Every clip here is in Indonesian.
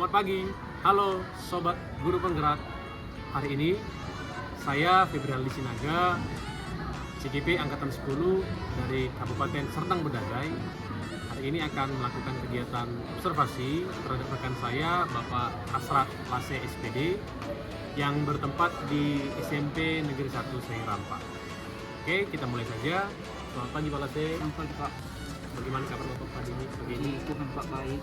Selamat pagi, halo Sobat Guru Penggerak. Hari ini saya Febrian Lisinaga, CGP Angkatan 10 dari Kabupaten Serdang Bedagai. Hari ini akan melakukan kegiatan observasi terhadap rekan saya, Bapak Hasrat Lase SPD, yang bertempat di SMP Negeri 1 Sehirampa. Oke, kita mulai saja. Selamat pagi Pak Lase. Selamat pagi Pak. Bagaimana kabar Bapak pagi ini? Tuhan Pak baik.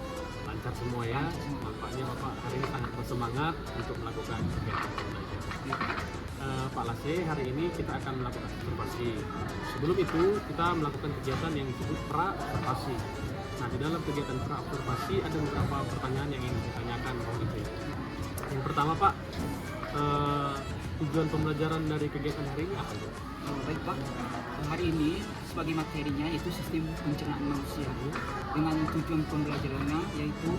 Lancar semua ya. Nampaknya Bapak hari ini sangat bersemangat untuk melakukan kegiatan belajar. Pak Lase, hari ini kita akan melakukan observasi. Sebelum itu kita melakukan kegiatan yang disebut pra-observasi. Nah, di dalam kegiatan pra-observasi ada beberapa pertanyaan yang ingin ditanyakan Pak Lase. Yang pertama Pak, tujuan pembelajaran dari kegiatan hari ini apa Pak? Baik Pak, hari ini sebagai materinya yaitu sistem pencernaan manusia dengan tujuan pembelajarannya yaitu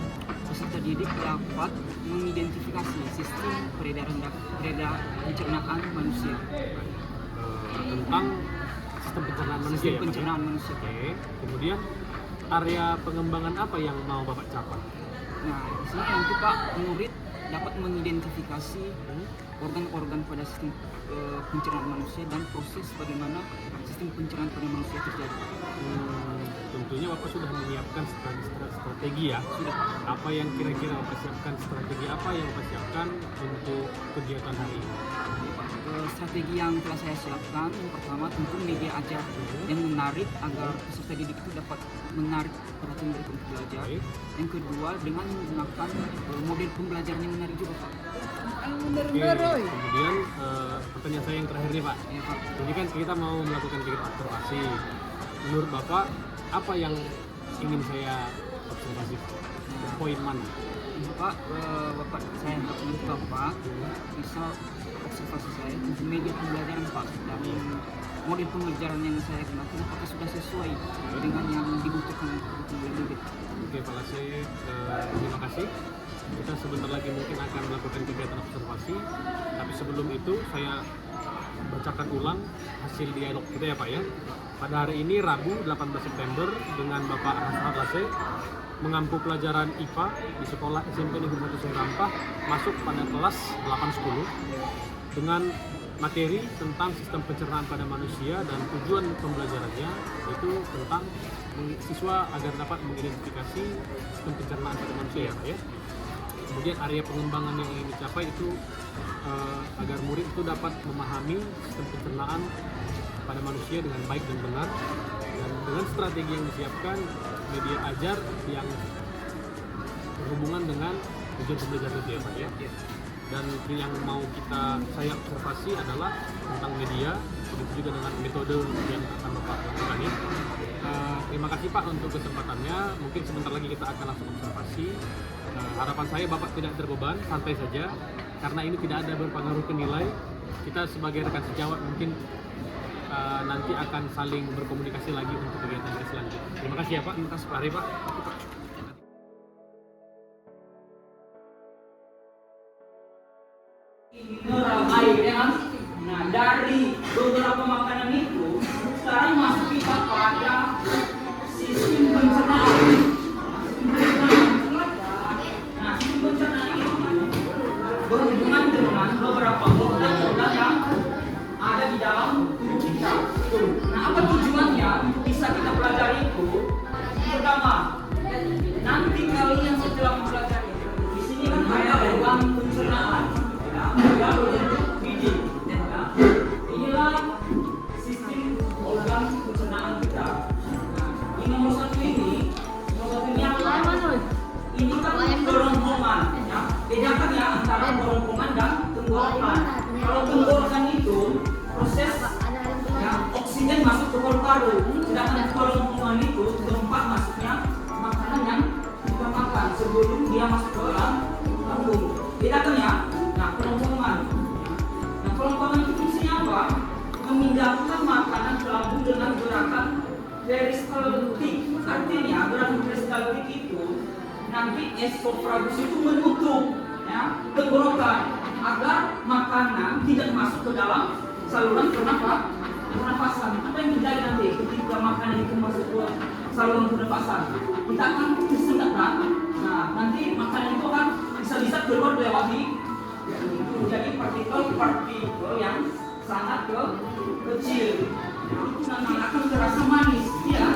peserta didik dapat mengidentifikasi sistem peredaran pencernaan manusia. Tentang sistem pencernaan manusia. Sistem pencernaan manusia. Oke. Kemudian area pengembangan apa yang mau Bapak capai? Nah, di sini nanti Pak murid dapat mengidentifikasi organ-organ pada sistem pencernaan manusia dan proses bagaimana sistem pencernaan pada manusia terjadi. Tentunya Bapak sudah menyiapkan strategi ya. Sudah Pak. Apa yang kira-kira Bapak siapkan, strategi apa yang Bapak siapkan untuk kegiatan hari ini? Strategi yang telah saya siapkan, yang pertama tentu media ajar yang menarik agar peserta didik itu dapat menarik perhatian dari pembelajar. Yang kedua dengan menggunakan model pembelajaran yang menarik juga Pak. Kemudian pertanyaan saya yang terakhir nih Pak. Ya, Pak. Jadi kan kita mau melakukan kegiatan observasi. Menurut Bapak apa yang ingin saya observasi? Poin mana? Pak, Bapak saya minta Bapak bisa observasi saya untuk media pembelajaran Pak dan model pembelajaran yang saya gunakan apakah sudah sesuai dengan yang dibutuhkan oleh didik. Oke Pak Lase, terima kasih. Kita sebentar lagi mungkin akan melakukan kegiatan observasi. Tapi sebelum itu saya bacakan ulang hasil dialog kita ya Pak ya. Pada hari ini Rabu 18 September dengan Bapak Hasrat Lase mengampu pelajaran IPA di sekolah SMP Negeri 1 Sehirampa masuk pada kelas 8-10 dengan materi tentang sistem pencernaan pada manusia dan tujuan pembelajarannya yaitu tentang siswa agar dapat mengidentifikasi sistem pencernaan pada manusia ya Pak ya. Kemudian area pengembangan yang ingin dicapai itu agar murid itu dapat memahami sistem pencernaan pada manusia dengan baik dan benar, dan dengan strategi yang disiapkan media ajar yang berhubungan dengan tujuan pembelajaran itu ya Pak ya. Dan yang mau saya observasi adalah tentang media, begitu juga dengan metode yang akan Bapak lakukan ya. Terima kasih Pak untuk kesempatannya. Mungkin sebentar lagi kita akan langsung observasi. Harapan saya Bapak tidak terbeban, santai saja, karena ini tidak ada berpengaruh ke nilai. Kita sebagai rekan sejawat mungkin nanti akan saling berkomunikasi lagi untuk kegiatan kita selanjutnya. Terima kasih ya Pak. Terima kasih Pak. Mari Pak. Ramai ya kan? Nah, dari beberapa makanan itu sekarang masuk kita pada sistem pencernaan. Nah, sistem pencernaan itu berhubungan dengan beberapa organ-organ yang ada di dalam tubuh kita. Nah, apa tujuannya untuk bisa kita pelajari itu? Pertama, nanti kalian setelah mempelajari di sini kan ada organ pencernaan. Yang berbentuk biji. Inilah sistem organ pencernaan kita. Nah, ini nomor satu ini apa? Ini kan kerongkongan. Ya. Bedakan ya antara kerongkongan dan tenggorokan. Kalau tenggorokan itu proses ya, oksigen masuk ke paru-paru, sedangkan kerongkongan itu tempat masuknya makanan yang kita makan sebelum dia masuk ke dalam lambung. Bedakan ya. Nah, kerongkongan. Nah, kerongkongan itu fungsinya apa? Memindahkan makanan ke lambung dengan gerakan peristaltik. Artinya gerakan peristaltik itu nanti esofagus itu menutup ya, tenggorokan agar makanan tidak masuk ke dalam saluran pernafasan. Apa yang terjadi nanti ketika makanan itu masuk ke saluran pernafasan? Kita akan kesengat kan? Nah, nanti makanan itu akan bisa keluar melewati itu menjadi partikel yang sangat kecil. Itu nanti akan terasa manis, ya.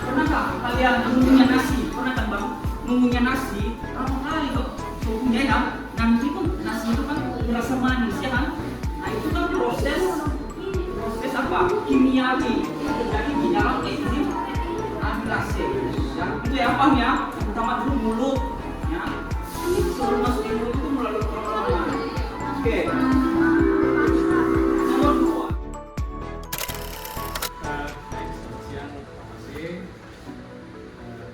Pernahkah kalian mengunyah nasi? Pernah kan bang? Mengunyah nasi berapa kali kok mengunyah ya? Nanti pun nasi itu kan terasa manis, ya kan? Nah itu kan proses apa? Kimiawi yang terjadi di dalam enzim amilase. Ya, itu ya paham ya? Pertama dulu mulut, ya. Sebelum masuk ke mulut itu melalui pernapasan. Oke. Nomor 2. Selamat siang,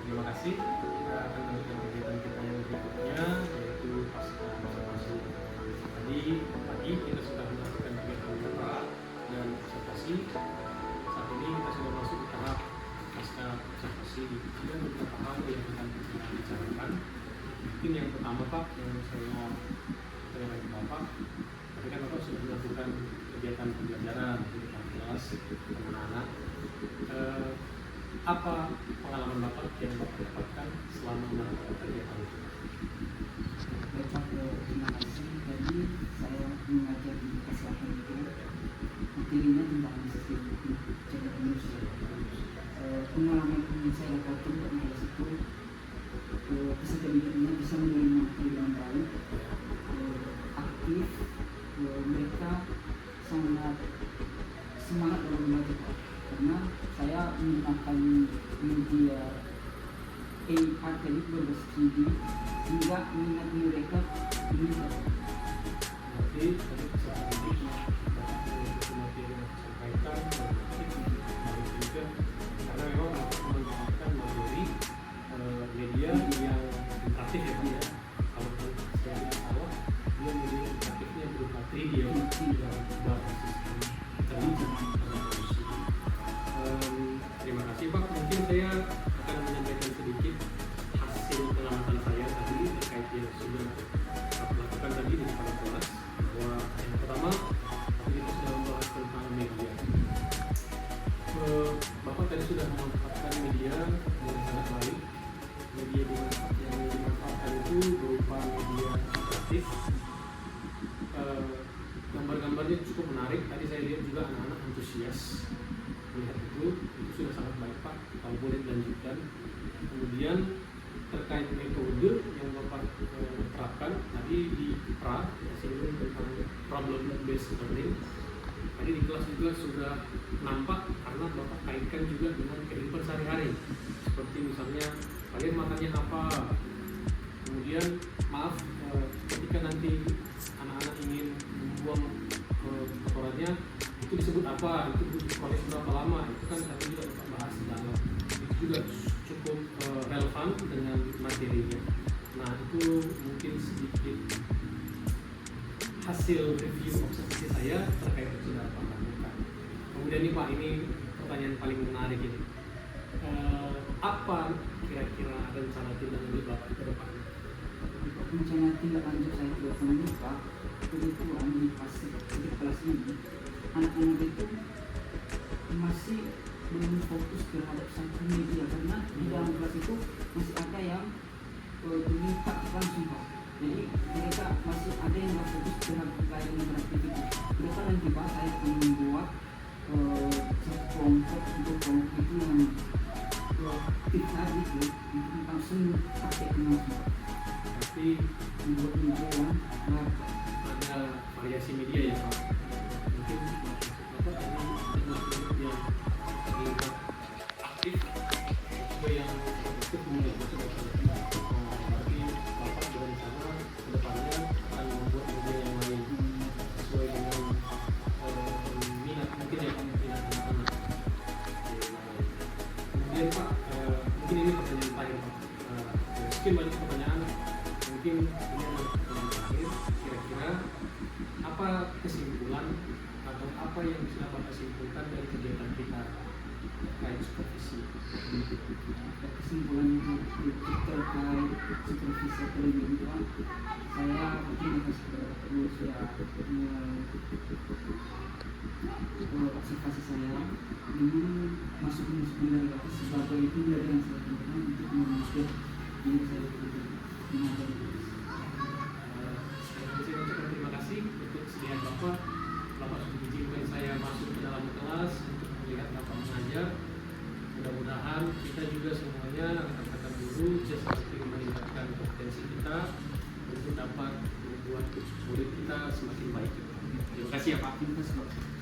terima kasih. Kita akan melanjutkan kegiatan kita yang berikutnya, yaitu pasca observasi. Tadi pagi kita sudah melakukan kegiatan pra dan observasi. Saat ini kita sudah masuk ke tahap pasca observasi. Ada beberapa hal yang akan kita bicarakan. Mungkin yang pertama Pak, yang saya tanya ke Bapak, tadi kan Bapak sudah melakukan kegiatan pembelajaran di depan kelas dengan anak-anak. Apa pengalaman Bapak yang Bapak dapatkan selama melakukan kegiatan itu? Bapak, terima kasih. Tadi saya mengajar di kesehatan itu materinya tentang sistem jaga manusia. Pengalaman yang saya dapatkan dari situ, peserta didiknya bisa menerima materi dengan baik, aktif, mereka sangat semangat dalam belajar, karena saya menggunakan media AI tadi berbasis 3D hingga minat mereka meningkat. Berarti tadi peserta didik Bapak mengikuti materi yang disampaikan baik juga karena memang Bapak menggunakan materi media yang interaktif ya Pak ya. Kalau saya tidak salah, dia media interaktifnya berupa 3D ya Pak, yang berbasis intelligent. Terima kasih Pak. Mungkin saya akan menyampaikan sedikit hasil pengamatan saya tadi terkait yang sudah Bapak lakukan tadi di depan kelas. Bahwa yang pertama, kita sudah membahas tentang media. Bapak tadi sudah memanfaatkan media dengan sangat baik. Media yang dimanfaatkan itu berupa media interaktif. Gambar-gambarnya cukup menarik. Tadi saya lihat juga anak-anak antusias melihat itu sudah sangat baik Pak. Kalau boleh dilanjutkan. Kemudian terkait metode yang Bapak terapkan tadi di pra, disinggung tentang problem based learning. Tadi di kelas juga sudah nampak karena Bapak kaitkan juga dengan kehidupan sehari-hari. Seperti misalnya kalian makannya apa, kemudian maaf ketika nanti anak-anak ingin membuang kotorannya itu disebut apa, itu butuh proses berapa lama, itu kan tadi juga Bapak bahas di dalam. Itu juga cukup relevan dengan materinya. Nah itu mungkin sedikit hasil review observasi saya terkait yang sudah Bapak lakukan. Kemudian nih Pak, ini pertanyaan paling menarik ini. Apa kira-kira rencana tindak lanjut Bapak ke depan? Rencana tindak lanjut saya ke depan ini Pak, kebetulan di kelas ini anak-anak itu masih belum fokus terhadap satu media, karena di dalam kelas itu masih ada yang diminta langsung Pak. Jadi mereka masih ada yang nggak fokus terhadap pelajaran interaktif itu. Mereka nanti Pak, saya akan membuat satu kelompok untuk kelompok itu yang aktif tadi itu untuk langsung pakai langsung. Berarti Membuat media yang ada variasi media ya Pak. Mungkin Bapak tadi ada yang terlibat aktif, juga yang aktif mungkin masuk ke sana. Berarti Bapak berencana ke depannya akan membuat media yang lain sesuai dengan minat mungkin ya Pak, minat anak-anak. Kemudian Pak, mungkin ini pertanyaan terakhir Pak. Sekian banyak pertanyaan. Mungkin ini adalah pertanyaan terakhir. Kira-kira apa kesimpulan atau apa yang bisa Bapak simpulkan dari kegiatan kita terkait supervisi? kesimpulan untuk terkait supervisi terlebih itu, saya berterima kasih kepada guru sudah observasi saya dengan masuk dari atas sebagai pembelajaran yang saya lakukan untuk memuaskan diri saya untuk mengajar. murid kita semakin baik. Terima kasih ya Pak. Terima kasih, Pak.